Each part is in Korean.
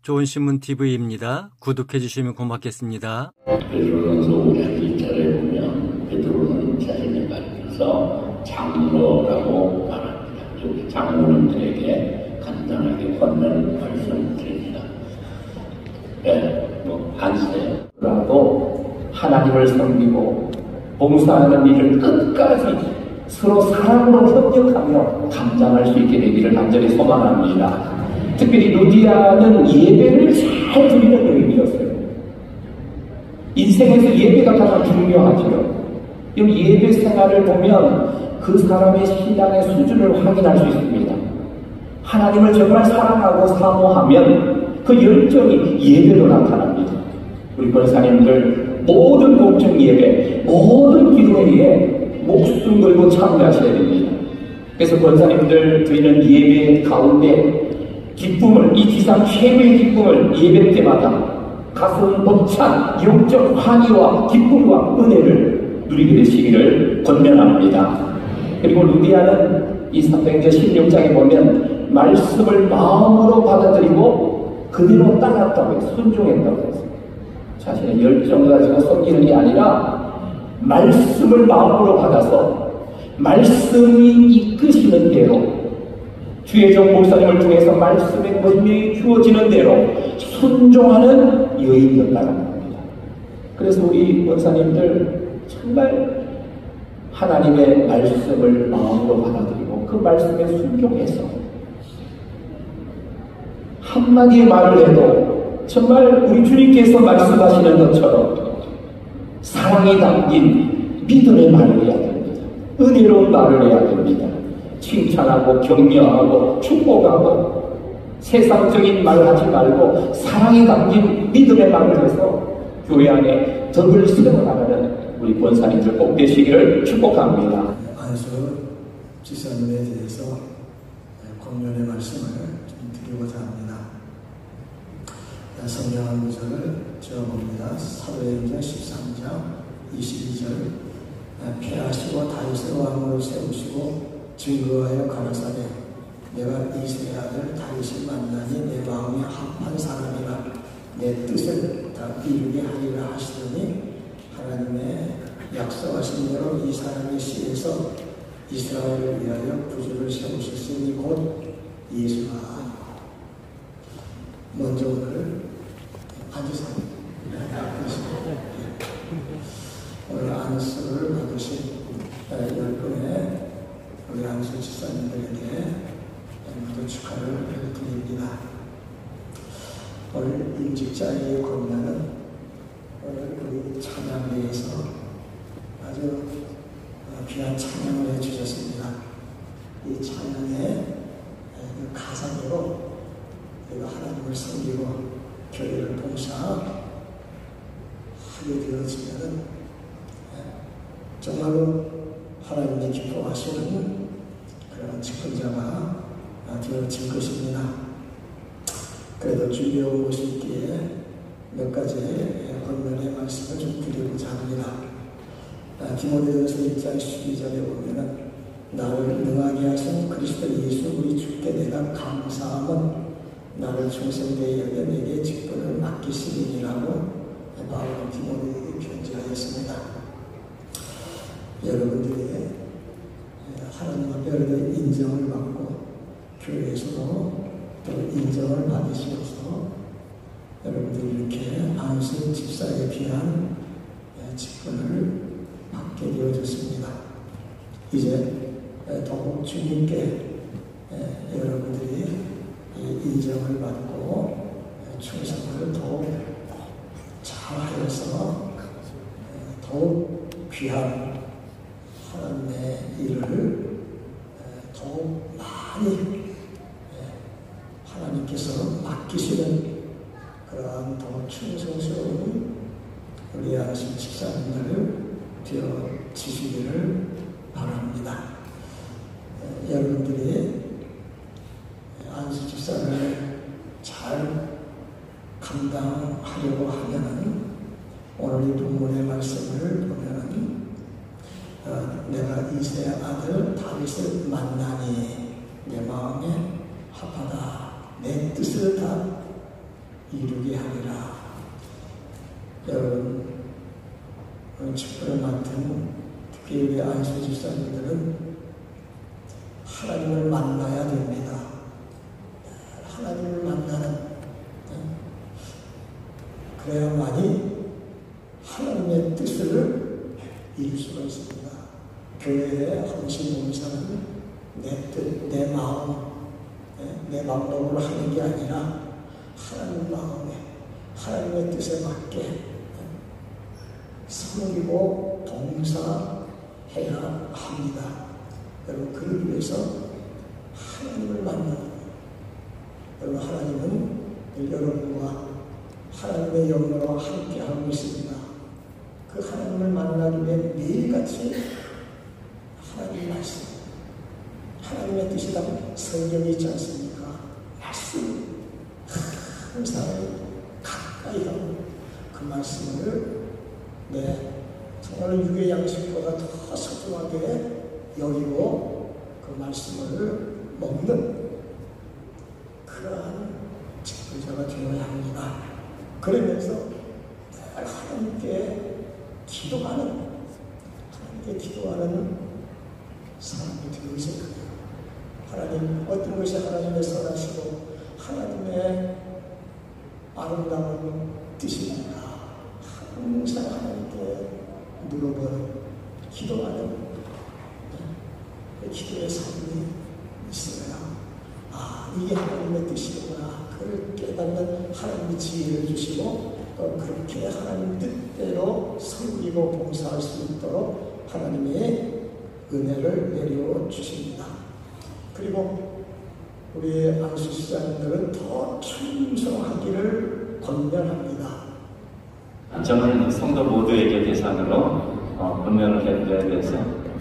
좋은 신문 TV입니다. 구독해 주시면 고맙겠습니다. 베드로전서 52절에 보면 베드로는 자신의 말에서 장로라고 말합니다. 즉 장로님들에게 간단하게 권면을 말씀드립니다. 안세라도 하나님을 섬기고 봉사하는 일을 끝까지 서로 사랑으로 협력하며 감당할 수 있게 되기를 간절히 소망합니다. 특별히 루디아는 예배를 잘 드리는 여인이었어요. 인생에서 예배가 가장 중요하죠. 이 예배 생활을 보면 그 사람의 신앙의 수준을 확인할 수 있습니다. 하나님을 정말 사랑하고 사모하면 그 열정이 예배로 나타납니다. 우리 권사님들 모든 공적 예배, 모든 기도회에 목숨 걸고 참여하셔야 됩니다. 그래서 권사님들 드리는 예배 가운데 기쁨을, 이 지상 최고의 기쁨을 예배 때마다 가슴 벅찬 영적 환희와 기쁨과 은혜를 누리게 되시기를 권면합니다. 그리고 루디아는 이 사도행전 16장에 보면 말씀을 마음으로 받아들이고 그대로 따랐다고 해요. 순종했다고 했어요. 자신의 열정을 가지고 섬기는 게 아니라 말씀을 마음으로 받아서 말씀이 이끄시는 대로 주의 종 목사님을 통해서 말씀의 권명이 주어지는 대로 순종하는 여인이었다는 겁니다. 그래서 우리 권사님들 정말 하나님의 말씀을 마음으로 받아들이고 그 말씀에 순종해서 한마디의 말을 해도 정말 우리 주님께서 말씀하시는 것처럼 사랑이 담긴 믿음의 말을 해야 됩니다. 은혜로운 말을 해야 됩니다. 칭찬하고 격려하고 축복하고 세상적인 말 하지 말고 사랑이 담긴 믿음의 말을 해서 교회 안에 덕을 세워나가는 우리 권사님들 꼭 되시기를 축복합니다. 안수 지사님에 대해서 권면의 말씀을 좀 드리고자 합니다. 성경 한 구절을 적어봅니다. 사도행전 13장 22절 폐하시고 다윗을 왕으로 세우시고 증거하여 가라사대 내가 이새의 아들 다윗을 만나니 내 마음에 합한 사람이라 내 뜻을 다 이루게 하리라 하시더니 하나님의 약속하신 대로 이 사람의 씨에서 이스라엘을 위하여 구주를 세우셨으니 곧 예수가 먼저 오늘 앉으세요. 오늘 안수를 받으신 10분의 우리 안수 집사님들에게 모두 축하를 드립니다. 오늘 임직자의 권면은 오늘 우리 찬양대에서 아주 귀한 찬양을 해주셨습니다. 이 찬양의 가사대로 하나님을 섬기고 교회를 봉사하게 되어지면은 정말로 하나님이 기뻐하시는 그런 직분자가 되어질 것입니다. 그래도 준비해온 것이 있기에 몇 가지의 권면의 말씀을 좀 드리고자 합니다. 디모데전서 1장 12절에 보면은 나를 능하게 하신 그리스도 예수 우리 주께 내가 감사함은 나를 충성되이 여겨 내게 직분을 맡기시리라고 바울은 디모데에게 편지하였습니다. 여러분들이 하나님 앞에 인정을 받고 교회에서도 또 인정을 받으시면서 여러분들이 이렇게 안수 집사에 비한 직분을 받게 되어졌습니다. 이제 더욱 주님께 여러분들이 인정을 받고 충성을 더욱 잘하여서 더욱 귀한 하나님의 일을 더욱 많이 하나님께서 맡기시는 그러한 더욱 충성스러운 우리 안수 집사님들을 되어지시기를 바랍니다. 여러분들이 안수 집사를 잘 감당하려고 하면은 오늘 이 본문의 말씀을 보면은 내가 이새의 아들 다윗을 만나니 내 마음에 합하다 내 뜻을 다 이루게 하리라. 여러분, 직분을 맡은 특히 우리 안수 집사님들은 하나님을 만나야 됩니다. 하나님을 만나는, 그래야만이 하나님의 뜻을 이룰 수가 있습니다. 교회의 헌신 봉사는 내 뜻, 내 마음, 내 방법으로 하는 게 아니라 하나님 마음에, 하나님의 뜻에 맞게 섬기고 봉사해야 합니다. 여러분, 그를 위해서 하나님을 만나는, 여러분, 하나님은 여러분과 하나님의 영으로 함께하고 있습니다. 그 하나님을 만나기 위해 매일같이 하나님 말씀, 하나님의 뜻이 담긴 성경이 있지 않습니까? 말씀, 항상 가까이 하고 그 말씀을 정말 육의 양식보다 더 소중하게 여기고 그 말씀을 먹는 그러한 직분자가 되어야 합니다. 그러면서 하나님께 기도하는 사람이 되고 있을 거예요. 하나님, 어떤 것이 하나님의 선하시고 하나님의 아름다운 뜻입니까? 항상 하나님께 물어보는, 기도하는 기도의 삶이 있어야, 이게 하나님의 뜻이구나. 그걸 깨닫는 하나님의 지혜를 주시고, 또 그렇게 하나님 뜻대로 섬기고 봉사할 수 있도록 하나님의 은혜를 내려 주십니다. 그리고 우리 안수시장님들은 더 충성하기를 권면합니다. 저는 성도 모두에게 대상으로 권면을 해드려야 돼서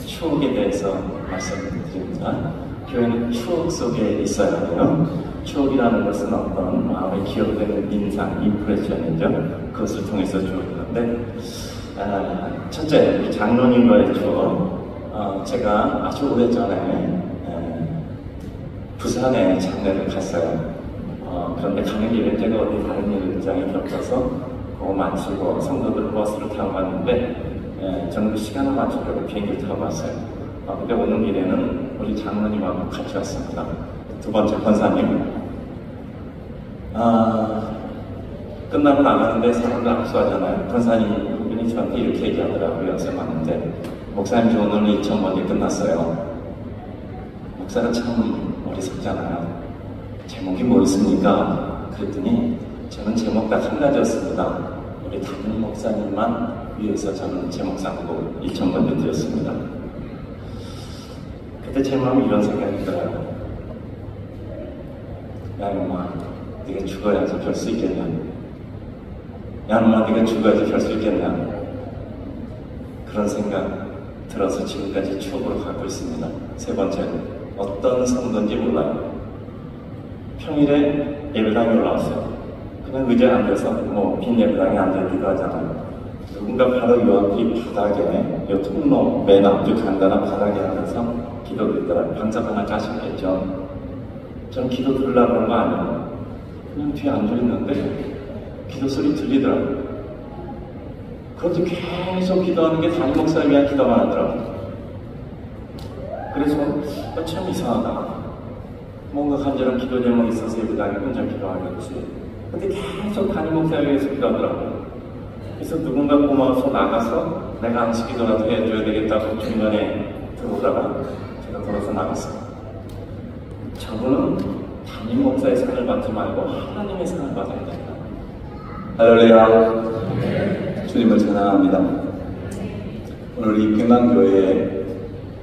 추억에 대해서 말씀드립니다. 교회는 추억 속에 있어야 해요. 추억이라는 것은 어떤 마음에 기억되는 인상, 임프레션이죠. 그것을 통해서 추억하는데, 첫째, 우리 장로님과의 추억. 제가 아주 오래전에 부산에 장례를 갔어요. 그런데 가는 길에 제가 어디 다른 일정이 겹쳐서 그거 마치고 성도들 버스를 타고 갔는데, 저는 그 시간을 맞추려고 비행기를 타고 왔어요. 근데 오는 길에는 우리 장로님하고 같이 왔습니다. 두 번째 권사님. 끝나고 나가는데 사람들 악수하잖아요. 권사님 분이 저한테 이렇게 얘기하더라고요. 연세 많은데, 목사님 저 오늘 2,000번이 끝났어요. 목사가 참 어리석잖아요. 제목이 뭐 있습니까? 그랬더니 저는 제목 딱 한 가지였습니다. 우리 담임 목사님만 위해서 저는 제목 삼고 2,000번을 드렸습니다. 그때 제 마음에 이런 생각이 들어요. 야 이놈아, 네가 죽어야지 별 수 있겠냐? 야 이놈아, 네가 죽어야지 별 수 있겠냐? 그런 생각 들어서 지금까지 추억으로 갖고 있습니다. 세 번째, 어떤 성도인지 몰라요. 평일에 예배당에 올라왔어요. 그냥 의자에 앉아서 빈 예배당에 앉아 기도하잖아요. 누군가 바로 요 앞이 바닥에, 요 통로 맨 앞쪽 간단한 바닥에 앉아서 기도를 했더라고요. 방석 하나 까셨겠죠. 저는 기도 들으려고 그런 거 아니에요. 그냥 뒤에 앉아있는데 기도 소리 들리더라고요. 그런데 계속 기도하는 게 담임 목사님이 기도만 하더라고요. 그래서 참 이상하다. 뭔가 간절한 기도 제목이 있어서 예배당에 혼자 기도하겠지. 근데 계속 담임 목사님에 위해서 기도하더라고요. 그래서 누군가 고마워서 나가서 내가 안식 기도라도 해줘야 되겠다고 중간에 들어오다가 제가 돌아서 나갔어요. 저분은 담임 목사의 상을 받지 말고 하나님의 상을 받아야 된다. 할렐루야. 주님을 찬양합니다. 오늘 이 평강교회에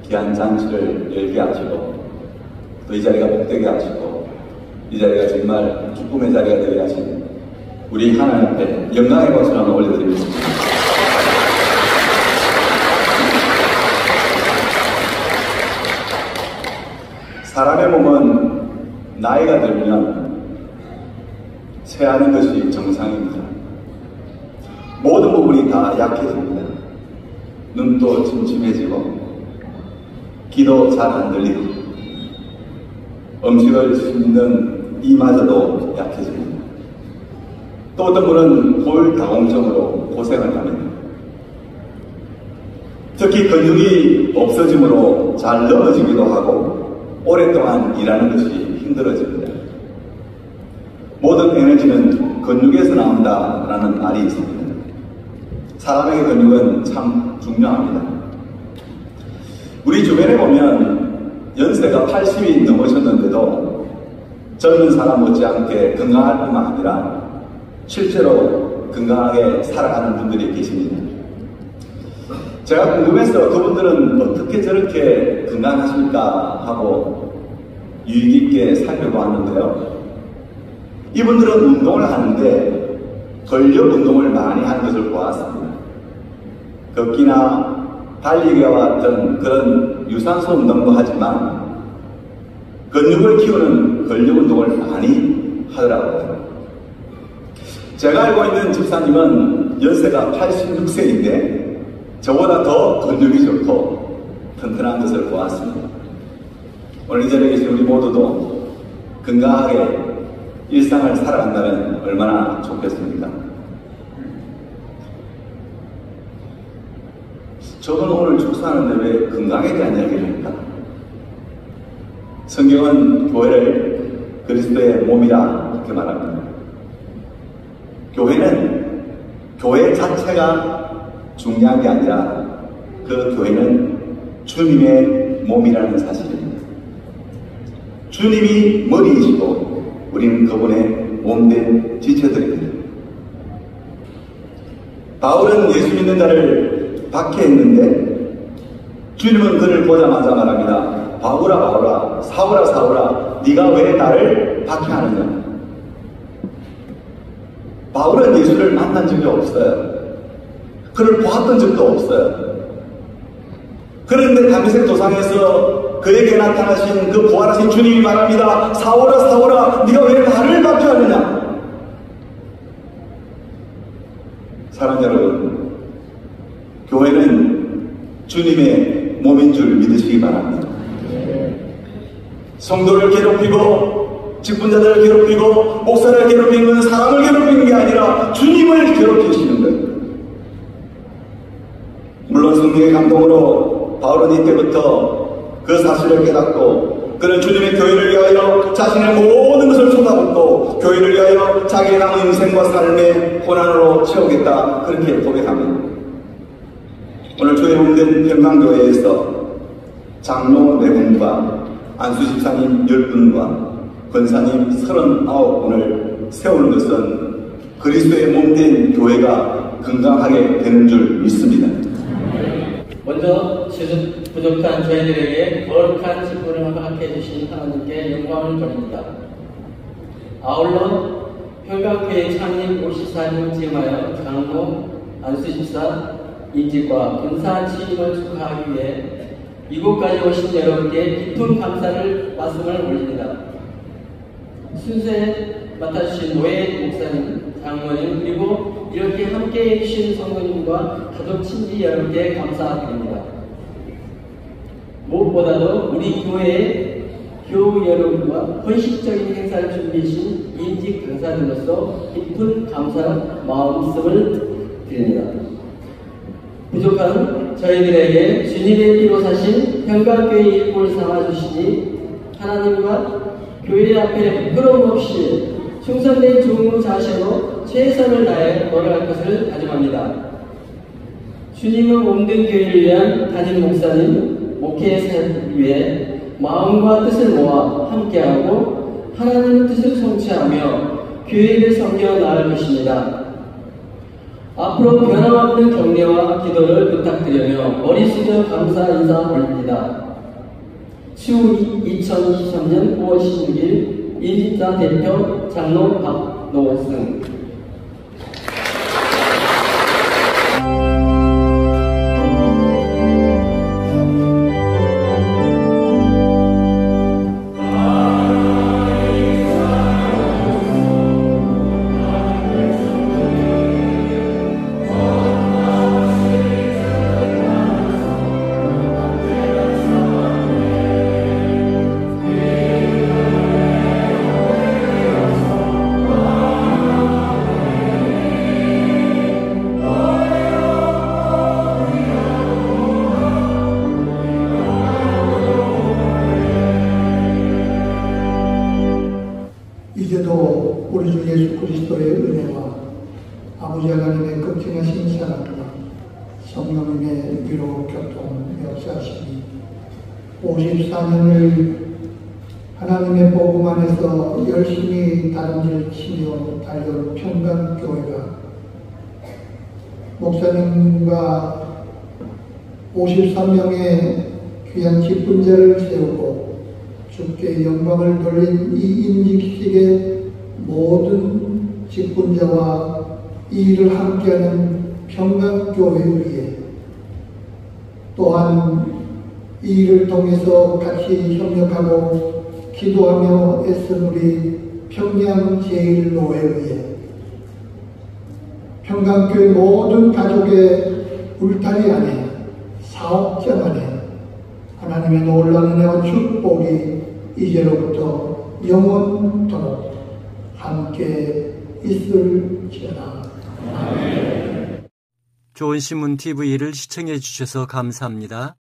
귀한 잔치를 열게 하시고 또 이 자리가 복되게 하시고 이 자리가 정말 기쁨의 자리가 되게 하신 우리 하나님 앞에 영광의 박수를 한번 올려드리겠습니다. 사람의 몸은 나이가 들면 쇠하는 것이 정상입니다. 모든 부분이 다 약해집니다. 눈도 침침해지고 귀도 잘 안 들리고 음식을 씹는 이마저도 약해집니다. 또 어떤 분은 골다공증으로 고생을 합니다. 특히 근육이 없어짐으로 잘 넘어지기도 하고 오랫동안 일하는 것이 힘들어집니다. 모든 에너지는 근육에서 나온다라는 말이 있습니다. 사람에게 근육은 참 중요합니다. 우리 주변에 보면 연세가 80이 넘으셨는데도 젊은 사람 못지않게 건강할 뿐만 아니라 실제로 건강하게 살아가는 분들이 계십니다. 제가 궁금해서 그분들은 어떻게 저렇게 건강하십니까 하고 유익 있게 살펴보았는데요. 이분들은 운동을 하는데 근력 운동을 많이 하는 것을 보았습니다. 걷기나 달리기와 같은 그런 유산소 운동도 하지만 근육을 키우는 근력 운동을 많이 하더라고요. 제가 알고 있는 집사님은 연세가 86세인데 저보다 더 근육이 좋고 튼튼한 것을 보았습니다. 오늘 이 자리에 계신 우리 모두도 건강하게 일상을 살아간다면 얼마나 좋겠습니까? 저는 오늘 축사하는데 왜 건강에 대한 이야기를 합니까? 성경은 교회를 그리스도의 몸이라 이렇게 말합니다. 교회는 교회 자체가 중요한 게 아니라 그 교회는 주님의 몸이라는 사실입니다. 주님이 머리이시고 우리는 그분의 몸된 지체들입니다. 바울은 예수 믿는 자를 박해했는데 주님은 그를 보자마자 말합니다. 바울아 바울아 사울아 사울아 네가 왜 나를 박해하느냐. 바울은 예수를 만난 적이 없어요. 그를 보았던 적도 없어요. 그런데 다메섹 도상에서 그에게 나타나신 그 부활하신 주님이 말합니다. 사울아 사울아 네가 왜 나를 박해하느냐. 사랑 여러분, 교회는 주님의 몸인 줄 믿으시기 바랍니다. 성도를 괴롭히고 직분자들을 괴롭히고 목사를 괴롭히는 건 사람을 괴롭히는 게 아니라 주님을 괴롭히시는 거예요. 물론 성령의 감동으로 바울은 이때부터 그 사실을 깨닫고 그는 주님의 교회를 위하여 자신의 모든 것을 쏟아붓고 교회를 위하여 자기의 남은 인생과 삶의 고난으로 채우겠다 그렇게 고백합니다. 오늘 주의 몸된 평강교회에서 장로 4분과 안수 집사님 10분과 권사님 39분을 세우는 것은 그리스도의 몸된 교회가 건강하게 되는 줄 믿습니다. 먼저 부족한 저희들에게 거룩한 직분을 허락해 주신 하나님께 영광을 돌립니다. 아울러 평강교회 창립 54년 징하여 장로, 안수집사, 인직과 군사 취임을 축하하기 위해 이곳까지 오신 여러분께 깊은 감사를 말씀을 올립니다. 순서에 맡아주신 노예 목사님, 장로님 그리고 이렇게 함께해 주신 성도님과 가족 친지 여러분께 감사드립니다. 무엇보다도 우리 교회의 교우 여러분과 헌신적인 행사를 준비해주신 인직 강사들로서 깊은 감사 마음씀을 드립니다. 부족한 저희들에게 주님의 피로 사신 평강교회 일꾼을 삼아주시니 하나님과 교회 앞에 부끄러움 없이 충성된 종로 자세로 최선을 다해 걸어갈 것을 다짐합니다. 주님의 몸된 교회를 위한 담임 목사님, 목회의 사역을 위해 마음과 뜻을 모아 함께하고 하나님의 뜻을 성취하며 교회를 섬겨 나갈 것입니다. 앞으로 변함없는 격려와 기도를 부탁드리며 머리 숙여 감사 인사 올립니다. 추후 2023년 9월 16일 인직자 대표 장로 박노승 우리 주 예수 그리스도의 은혜와 아버지 하나님의 극진하신 사랑과 성령님의 위로 교통 역사하시니 54년을 하나님의 복음 안에서 열심히 다름질 치며 달려온 평강교회가 목사님과 53명의 귀한 직분자를 세우고 주께 영광을 돌린 이 임직식의 모든 직분자와 이 일을 함께하는 평강교회 위에 또한 이 일을 통해서 같이 협력하고 기도하며 애쓴 우리 평양제일노회 위에 평강교회 모든 가족의 울타리 안에 사업장 안에 하나님의 놀라운 은혜와 축복이 이제로부터 영원토록 함께 있을지어다. 아멘. 좋은 신문 TV를 시청해 주셔서 감사합니다.